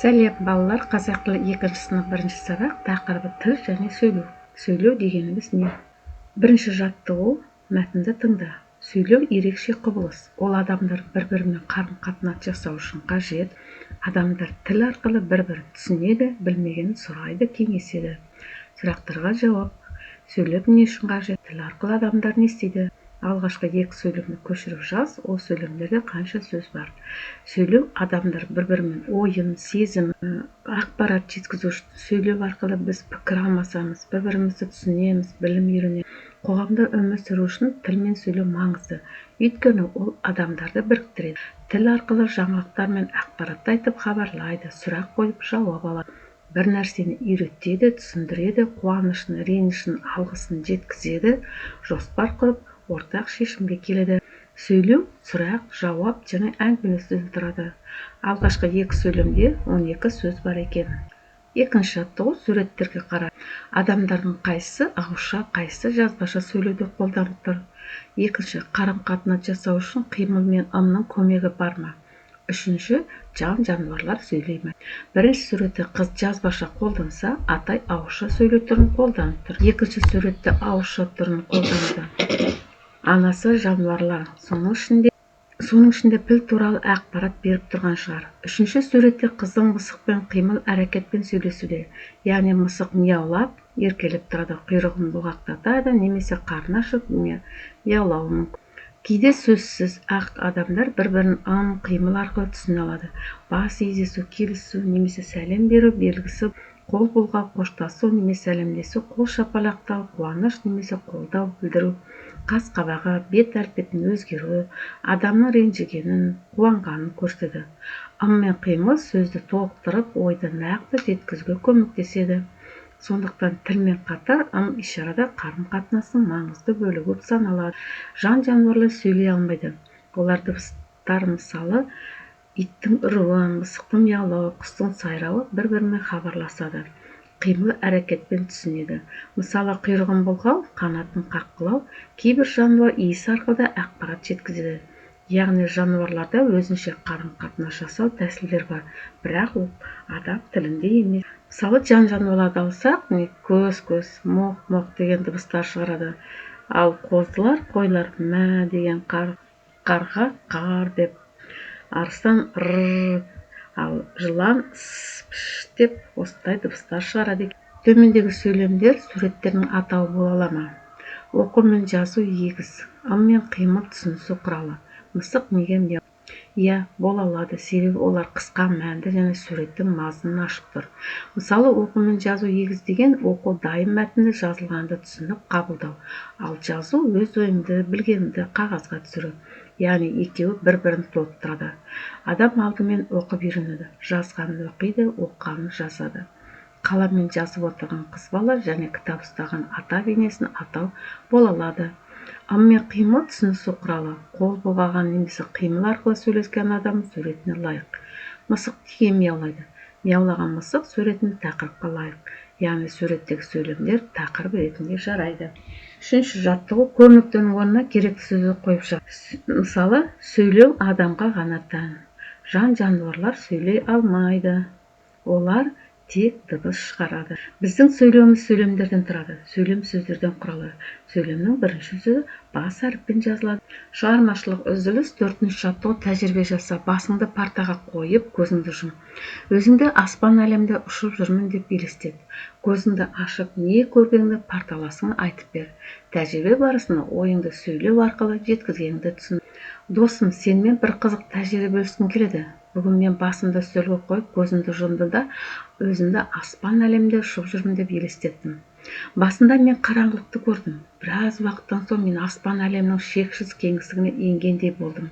Сәлем балалар, қазақ тілі 2 сынып 1 сабақ, тақырыбы тіл және сөйлеу. Сөйлеу дегеніміз не? Бірінші жаттығу, мәтінді тыңда. Сөйлеу ерекше құбылыс. Ол адамдар бір-бірімен қарым-қатынас жасау үшін қажет. Адамдар тіл арқылы бір-бірін түсінеді, білмегенін сұрайды, кеңеседі. Сұрақтарға жауап. Сөйлеп не үшін қажет? Тіл арқылы адамдар не істейді? Алғашқы 2 сөйлемді көшіріп жаз, ол сөйлемдерде қанша сөз бар. Сөйлеу адамдар бір-бірімен ойын, сезім, ақпарат жеткізу үшін сөйлеу арқылы біз пікір алмасамыз, бір-бірімізді түсінеміз, білім үйренеміз. Қоғамда өмір сүру үшін тіл мен сөйлеу маңызды. Өйткені ол адамдарды біріктіреді. Тіл арқылы жаңалықтар мен ақпаратты айтып хабарлайды, сұрақ қойып жауап алады. Бір нәрсені үйретеді, түсіндіреді, қуанышын, ренішін, алғысын жеткізеді, жоспар құрып, ортақ шешімге келеді. Сөйлеу, сұрақ, жауап және әңгімелесуден тұрады. Алғашқы 2 сөйлемде 12 сөз бар екен. Екінші жаттығу, суреттерге қара. Адамдардың қайсысы ауызша, қайсысы жазбаша сөйлеуде қолданып тұр. Екінші, қарым-қатынас жасау үшін қимыл мен ымның көмегі бар ма? Үшінші, жануарлар сөйлей ме? Бірінші суретте қыз жазбаша қолданса, атай ауызша сөйлеу түрін қолданып тұр. Екінші суретте ауызша түрін қолданды. Анасы жануарлар, соның ішінде піл туралы ақпарат беріп тұрған шығар. Үшінші суретте қыздың мысықпен қимыл әрекетпен сөйлесуде. Яғни мысық мияулап, еркелеп тұрады, құйрығын бұлғақтатады, немесе қарны ашып мияулауы мүмкін. Кейде сөзсіз ақ адамдар бір-бірін қимыл арқылы түсіне алады. Бас изесу, келісу, немесе сәлем беру белгісі, қол бұлғау, қоштасу немесе сәлемдесу, қол шапалақтау, қуаныш немесе қолдау білдіру, қас-қабағы, бет әлпетін өзгеру, адамның ренжігенін, қуанғанын көрсетеді. Ым мен қимыл сөзді толықтырып, ойды нақты жеткізуге көмектеседі. Сондықтан тілмен қатар ым-ишарада қарым-қатынастың маңызды бөлігі болып саналады. Жануарлар сөйлей алмайды. Олар дыбыстар, мысалы, иттің үруі, мысықтың мияулауы, құстың сайрауы бір-бірімен хабарласады. Қимыл әрекетпен түсінеді. Мысалы, құйрығын бұлғау, қанатын қаққылау, кейбір жануар иіс арқылы ақпарат жеткізеді. Яғни жануарларда өзінше қарым-қатынас жасау тәсілдер бар, бірақ ол адам тілінде емес. Мысалы, жануарларды алсақ, көз, моқ деген дыбыстар шығарады. Ал қойлар мә деген, қарға қар деп, арыстан р, ал жылан пш деп осындай дыбыстар шығарады. Төмендегі сөйлемдер суреттердің атауы бола ала ма? Оқу мен жазу егіз, ым мен қимыл түсінісу құралы. Мысық неге мияу? Иә, бола алады, себебі олар қысқа, мәнді және суреттің мазмұнын ашып тұр. Мысалы, оқу мен жазу егіз деген оқу дайын мәтінді жазылғанды түсініп қабылдау, ал жазу өз ойымды, білгенімді қағазға түсіру. Яғни екеуі бір-бірін толықтырады. Адам алдымен оқып үйренеді, жазғанын оқиды, оқығанын жазады. Қаламмен жазып отырған қыз бала және кітап ұстаған ата бейнесін атау бола алады. Ым мен қимыл түсінісу құралы. Қол бұлғаған немесе қимыл арқылы сөйлескен адам суретіне лайық. Мысық неге мияулайды? Мияулаған мысық суретіне тақырыпқа лайық. Яғни суреттегі сөйлемдер тақырып ретінде жарайды. Үшінші жаттығу, көрнектінің орнына керекті сөзді қойып жаз. Мысалы, сөйлеу адамға ғана тән. Жануарлар сөйлей алмайды. Олар тек дыбыс шығарады. Біздің сөйлеуіміз сөйлемдерден тұрады. Сөйлем сөздерден құралады. Сөйлемнің бірінші сөзі бас әріппен жазылады. Шығармашылық үзіліс. 4-ші жаттығу, тәжірибе жаса. Басыңды партаға қойып, көзіңді жұм. Өзіңді аспан әлемде ұшып жүрмін деп елестет. Көзіңді ашып, не көргеніңді парталасың айтып бер. Тәжірибе барысында ойыңды сөйлеу арқылы жеткізгеніңді түсін. Досым, сенімен бір қызық тәжірибе бөліскім келеді. Бүгін мен басымды үстелге қойып, көзімді жұмдым да, өзімді аспан әлемде ұшып жүрмін деп елестеттім. Басында мен қараңғылықты көрдім. Біраз уақыттан соң мен аспан әлемінің шексіз кеңістігіне енгендей болдым.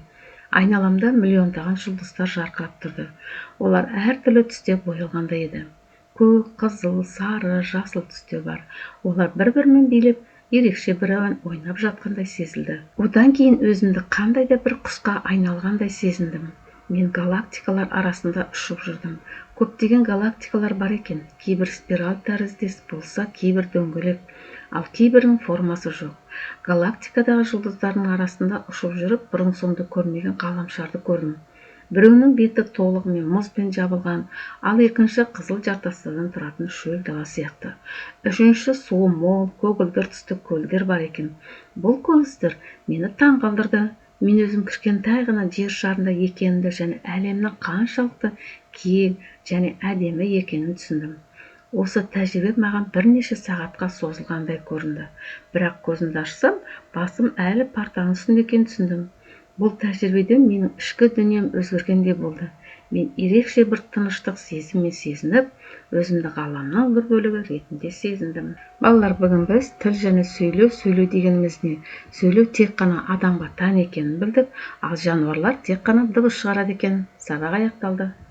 Айналамда миллиондаған жұлдыздар жарқырап тұрды. Олар әртүрлі түсте боялғандай еді. Көк, қызыл, сары, жасыл түсте бар. Олар бір-бірімен билеп, ерекше бір әуен ойнап жатқандай сезілді. Одан кейін өзімді қандай да бір құсқа айналғандай сезіндім. Мен галактикалар арасында ұшып жүрдім. Көптеген галактикалар бар екен. Кейбір спираль тәріздес болса, кейбір дөңгелек, ал кейбірінің формасы жоқ. Галактикадағы жұлдыздардың арасында ұшып жүріп, бұрын-соңды көрмеген ғаламшарды көрдім. Біреуінің беті толығымен мұзбен жабылған, ал екінші қызыл жартастардан тұратын шөл дала сияқты. Үшінші суы мол, көгілдір түсті көлдер бар екен. Бұл көріністер мені таң қалдырды. Мен өзім кішкентай ғана жер шарында екенімді және әлемнің қаншалықты кең және әдемі екенін түсіндім. Осы тәжірибе маған бірнеше сағатқа созылғандай көрінді. Бірақ көзімді ашсам, басым әлі партаның үстінде екенін түсіндім. Бұл тәжірибеден менің ішкі дүнием өзгергендей болды. Мен ерекше бір тыныштық сезіммен сезініп, өзімді ғаламның бір бөлігі ретінде сезіндім. Балалар, бүгін біз тіл және сөйлеу дегеніміз не? Сөйлеу тек қана адамға тән екенін білдік, ал жануарлар тек қана дыбыс шығарады екен. Сабақ аяқталды.